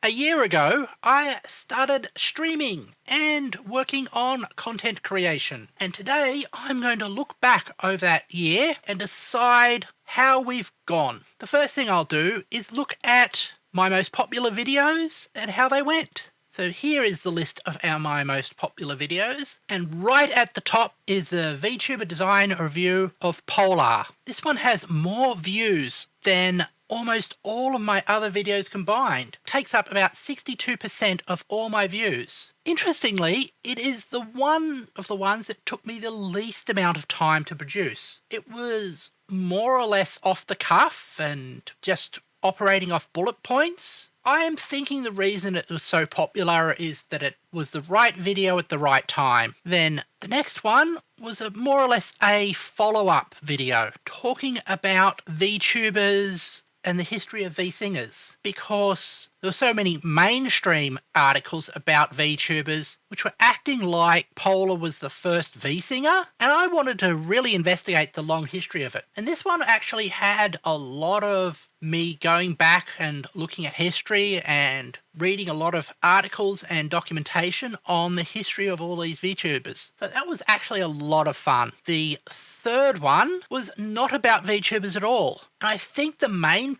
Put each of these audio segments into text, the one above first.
a year ago, I started streaming and working on content creation. And today, I'm going to look back over that year and decide how we've gone. The first thing I'll do is look at my most popular videos and how they went. So here is the list of my most popular videos, and right at the top is a VTuber design review of Polar. This one has more views than almost all of my other videos combined. It takes up about 62% of all my views. Interestingly, it is the one of the ones that took me the least amount of time to produce. It was more or less off the cuff and just operating off bullet points. I am thinking the reason it was so popular is that it was the right video at the right time. Then the next one was more or less a follow-up video talking about VTubers and the history of V-singers, because there were so many mainstream articles about VTubers which were acting like Polar was the first V-singer, and I wanted to really investigate the long history of it. And this one actually had a lot of me going back and looking at history and reading a lot of articles and documentation on the history of all these VTubers. So that was actually a lot of fun. The third one was not about VTubers at all. And I think the main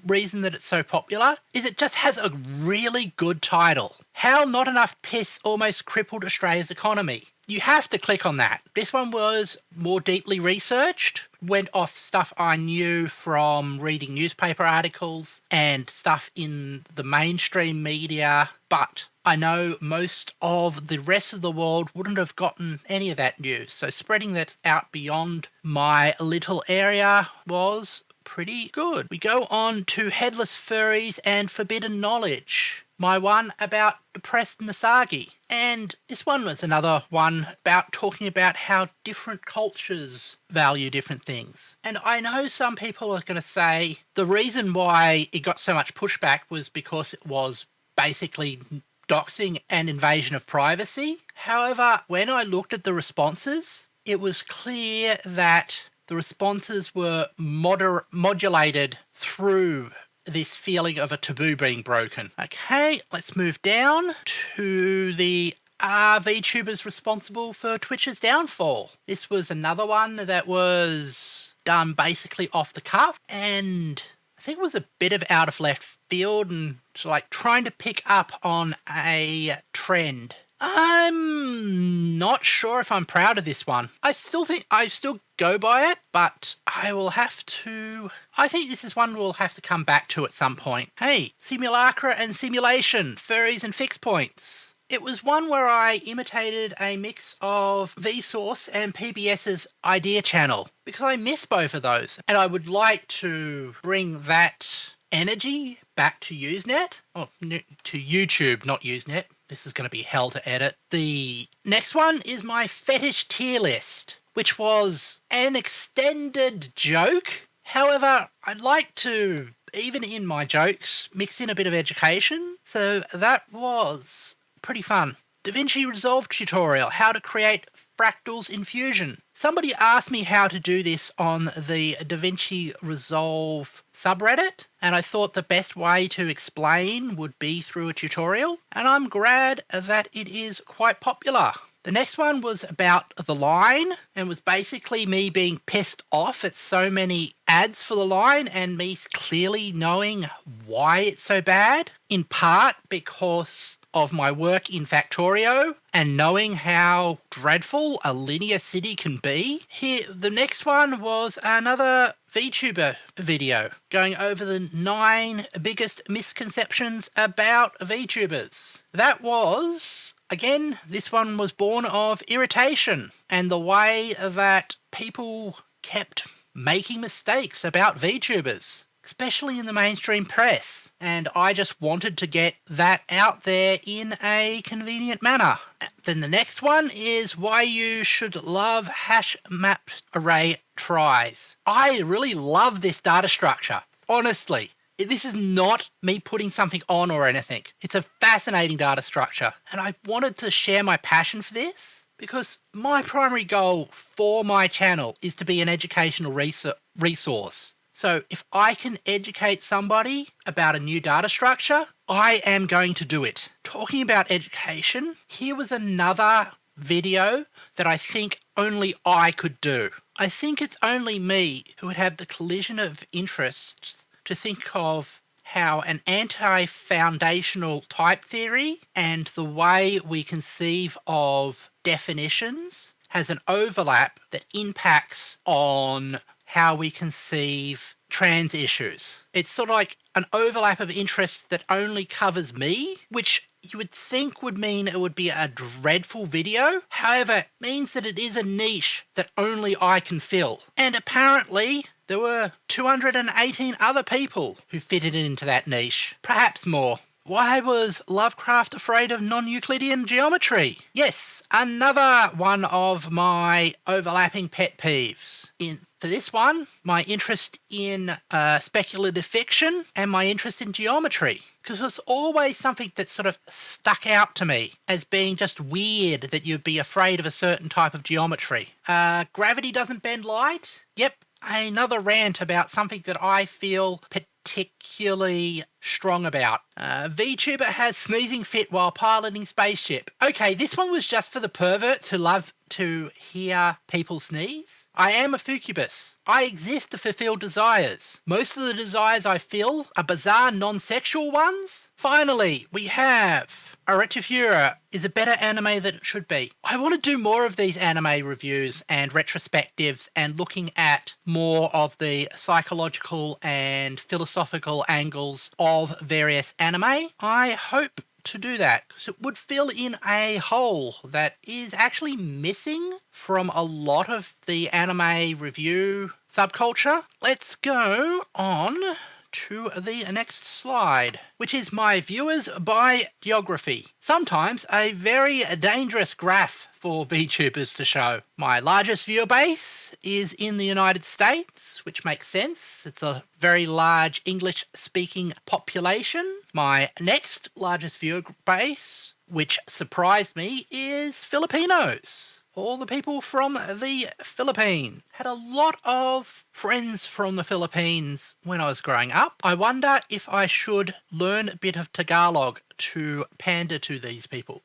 reason that it's so popular is it just has a really good title. How Not Enough Piss Almost Crippled Australia's Economy. You have to click on that. This one was more deeply researched, went off stuff I knew from reading newspaper articles and stuff in the mainstream media, but I know most of the rest of the world wouldn't have gotten any of that news. So spreading that out beyond my little area was pretty good. We go on to Headless Furries and Forbidden Knowledge. My one about depressed Nasagi. And this one was another one about talking about how different cultures value different things. And I know some people are going to say the reason why it got so much pushback was because it was basically doxing and invasion of privacy. However, when I looked at the responses, it was clear that the responses were modulated through this feeling of a taboo being broken. Okay, let's move down to the are VTubers responsible for Twitch's downfall? This was another one that was done basically off the cuff, and I think it was a bit of out of left field and like trying to pick up on a trend. I'm not sure if I'm proud of this one. I still go by it, but I think this is one we'll have to come back to at some point. Hey, Simulacra and Simulation, Furries and Fixed Points. It was one where I imitated a mix of Vsauce and PBS's Idea Channel, because I miss both of those, and I would like to bring that energy back to Usenet, or to YouTube, not Usenet. This is going to be hell to edit. The next one is my fetish tier list, which was an extended joke. However, I'd like to, even in my jokes, mix in a bit of education. So that was pretty fun. DaVinci Resolve tutorial, how to create fractals in Fusion. Somebody asked me how to do this on the DaVinci Resolve subreddit, and I thought the best way to explain would be through a tutorial, and I'm glad that it is quite popular. The next one was about the line, and was basically me being pissed off at so many ads for the line and me clearly knowing why it's so bad, in part because of my work in Factorio and knowing how dreadful a linear city can be. Here, the next one was another VTuber video going over the 9 biggest misconceptions about VTubers. That was, again, this one was born of irritation and the way that people kept making mistakes about VTubers, especially in the mainstream press, and I just wanted to get that out there in a convenient manner. Then the next one is why you should love hash map array tries. I really love this data structure, honestly. This is not me putting something on or anything. It's a fascinating data structure, and I wanted to share my passion for this because my primary goal for my channel is to be an educational resource. So if I can educate somebody about a new data structure, I am going to do it. Talking about education, here was another video that I think only I could do. I think it's only me who would have the collision of interests to think of how an anti-foundational type theory and the way we conceive of definitions has an overlap that impacts on how we conceive trans issues. It's sort of like an overlap of interests that only covers me, which you would think would mean it would be a dreadful video. However, it means that it is a niche that only I can fill. And apparently, there were 218 other people who fitted into that niche. Perhaps more. Why was Lovecraft afraid of non-Euclidean geometry? Yes, another one of my overlapping pet peeves. For this one, my interest in speculative fiction and my interest in geometry. Because it's always something that sort of stuck out to me as being just weird that you'd be afraid of a certain type of geometry. Gravity doesn't bend light? Yep, another rant about something that I feel particularly strong about. Vtuber has sneezing fit while piloting spaceship. Okay, this one was just for the perverts who love to hear people sneeze. I am a Fucubus. I exist to fulfill desires. Most of the desires I feel are bizarre non-sexual ones. Finally, we have Vtuber is a better anime than it should be. I want to do more of these anime reviews and retrospectives and looking at more of the psychological and philosophical angles of various anime. I hope to do that because it would fill in a hole that is actually missing from a lot of the anime review subculture. Let's go on to the next slide, which is my viewers by geography. Sometimes a very dangerous graph for VTubers to show. My largest viewer base is in the United States, which makes sense. It's a very large English-speaking population. My next largest viewer base, which surprised me, is Filipinos. All the people from the Philippines. Had a lot of friends from the Philippines when I was growing up. I wonder if I should learn a bit of Tagalog to pander to these people.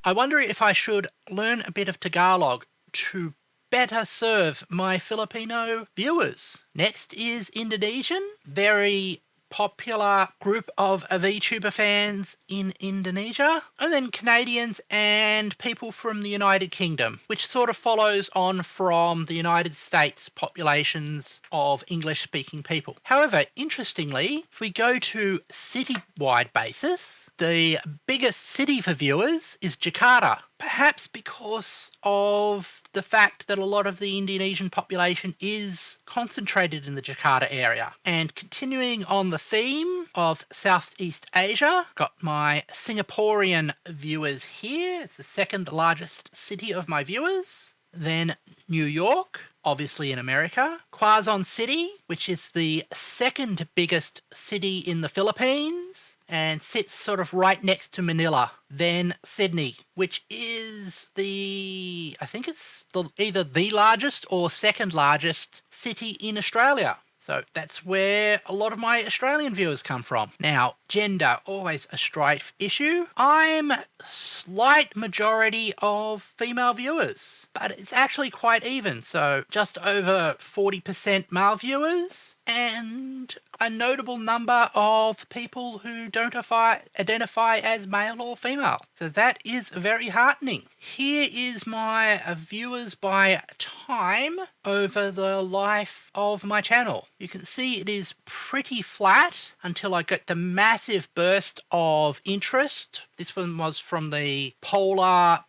I wonder if I should learn a bit of Tagalog to better serve my Filipino viewers. Next is Indonesian. Very popular group of VTuber fans in Indonesia, and then Canadians and people from the United Kingdom, which sort of follows on from the United States populations of English-speaking people. However, interestingly, if we go to city-wide basis, the biggest city for viewers is Jakarta, perhaps because of the fact that a lot of the Indonesian population is concentrated in the Jakarta area. And continuing on the theme of Southeast Asia, got my Singaporean viewers here. It's the second largest city of my viewers. Then New York, obviously in America. Quezon City, which is the second biggest city in the Philippines and sits sort of right next to Manila. Then Sydney, which is I think it's either the largest or second largest city in Australia. So that's where a lot of my Australian viewers come from. Now, gender, always a strife issue. I'm slight majority of female viewers, but it's actually quite even. So just over 40% male viewers and a notable number of people who don't identify as male or female. So that is very heartening. Here is my viewers by time over the life of my channel. You can see it is pretty flat until I get the massive burst of interest. This one was from the polar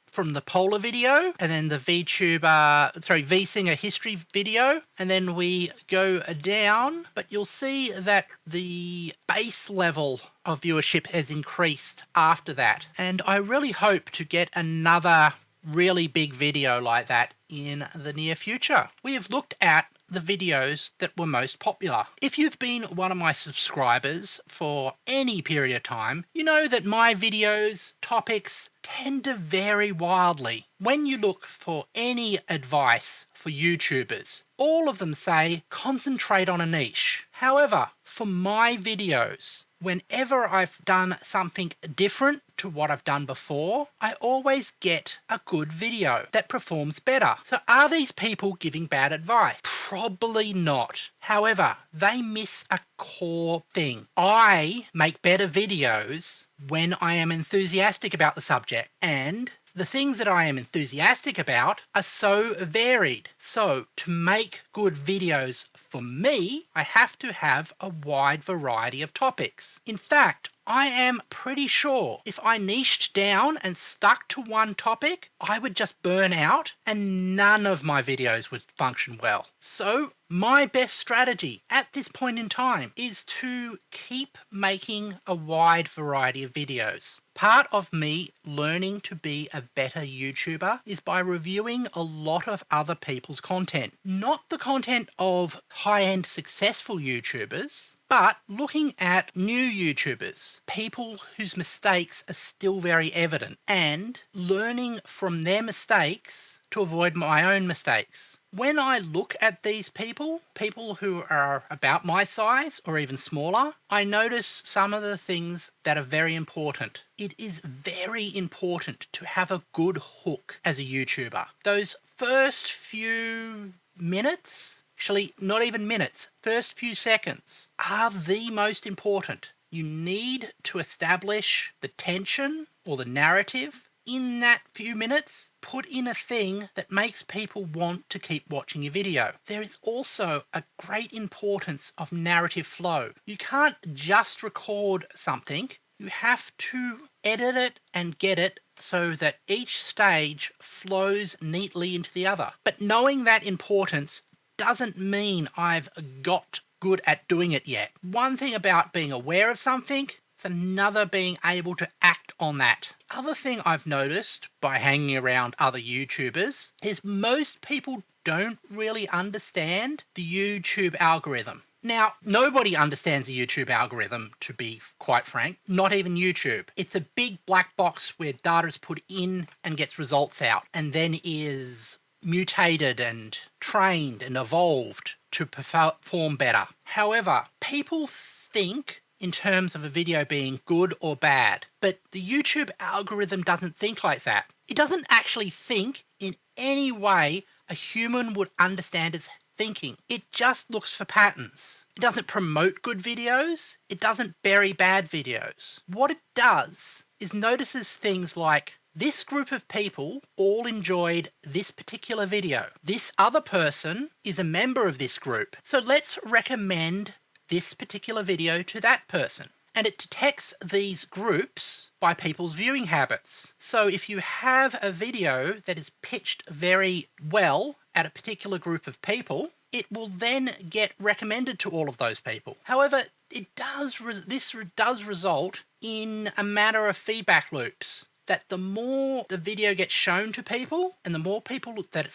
video, and then the VSinger history video, and then we go down, but you'll see that the base level of viewership has increased after that. And I really hope to get another really big video like that in the near future. We have looked at the videos that were most popular. If you've been one of my subscribers for any period of time, you know that my videos, topics, tend to vary wildly. When you look for any advice for YouTubers, all of them say concentrate on a niche. However, for my videos, whenever I've done something different to what I've done before, I always get a good video that performs better. So are these people giving bad advice? Probably not. However, they miss a core thing. I make better videos when I am enthusiastic about the subject, and the things that I am enthusiastic about are so varied. So to make good videos for me, I have to have a wide variety of topics. In fact, I am pretty sure if I niched down and stuck to one topic, I would just burn out and none of my videos would function well. So my best strategy at this point in time is to keep making a wide variety of videos. Part of me learning to be a better YouTuber is by reviewing a lot of other people's content. Not the content of high-end successful YouTubers, but looking at new YouTubers, people whose mistakes are still very evident, and learning from their mistakes to avoid my own mistakes. When I look at these people who are about my size or even smaller, I notice some of the things that are very important. It is very important to have a good hook as a YouTuber. Those first few minutes, actually not even minutes, first few seconds are the most important. You need to establish the tension or the narrative in that few minutes. Put in a thing that makes people want to keep watching your video. There is also a great importance of narrative flow. You can't just record something. You have to edit it and get it so that each stage flows neatly into the other. But knowing that importance doesn't mean I've got good at doing it yet. One thing about being aware of something, it's another being able to act on that. Other thing I've noticed by hanging around other YouTubers is most people don't really understand the YouTube algorithm. Now, nobody understands the YouTube algorithm, to be quite frank, not even YouTube. It's a big black box where data is put in and gets results out, and then is mutated and trained and evolved to perform better. However, people think in terms of a video being good or bad, but the YouTube algorithm doesn't think like that. It doesn't actually think in any way a human would understand its thinking. It just looks for patterns. It doesn't promote good videos. It doesn't bury bad videos. What it does is notices things like, this group of people all enjoyed this particular video. This other person is a member of this group, so let's recommend this particular video to that person. And it detects these groups by people's viewing habits. So if you have a video that is pitched very well at a particular group of people, it will then get recommended to all of those people. However, this does result in a matter of feedback loops, that the more the video gets shown to people and the more people that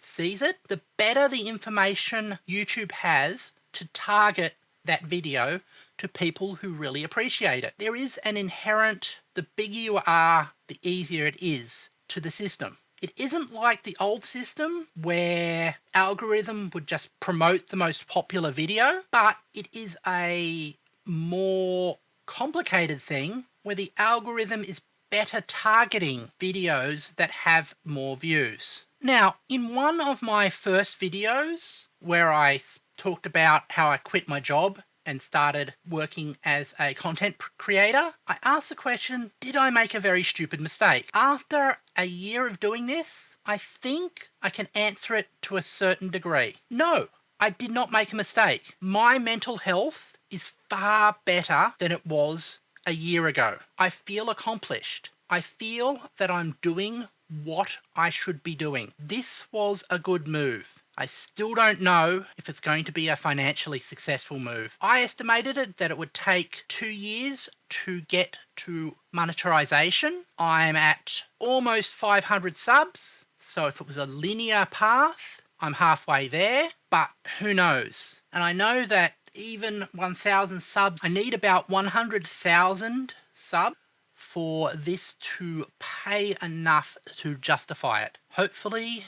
sees it, the better the information YouTube has to target that video to people who really appreciate it. There is an inherent, the bigger you are, the easier it is to the system. It isn't like the old system where algorithm would just promote the most popular video, but it is a more complicated thing where the algorithm is better targeting videos that have more views. Now, in one of my first videos where I talked about how I quit my job and started working as a content creator, I asked the question, did I make a very stupid mistake? After a year of doing this, I think I can answer it to a certain degree. No, I did not make a mistake. My mental health is far better than it was a year ago. I feel accomplished. I feel that I'm doing what I should be doing. This was a good move. I still don't know if it's going to be a financially successful move. I estimated that it would take 2 years to get to monetization. I'm at almost 500 subs. So if it was a linear path, I'm halfway there, but who knows? And I know that even 1,000 subs, I need about 100,000 subs for this to pay enough to justify it. Hopefully,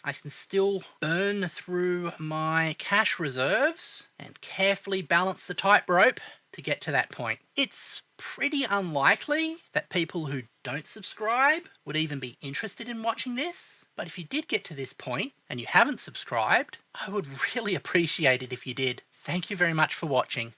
I can still burn through my cash reserves and carefully balance the tightrope to get to that point. It's pretty unlikely that people who don't subscribe would even be interested in watching this. But if you did get to this point and you haven't subscribed, I would really appreciate it if you did. Thank you very much for watching.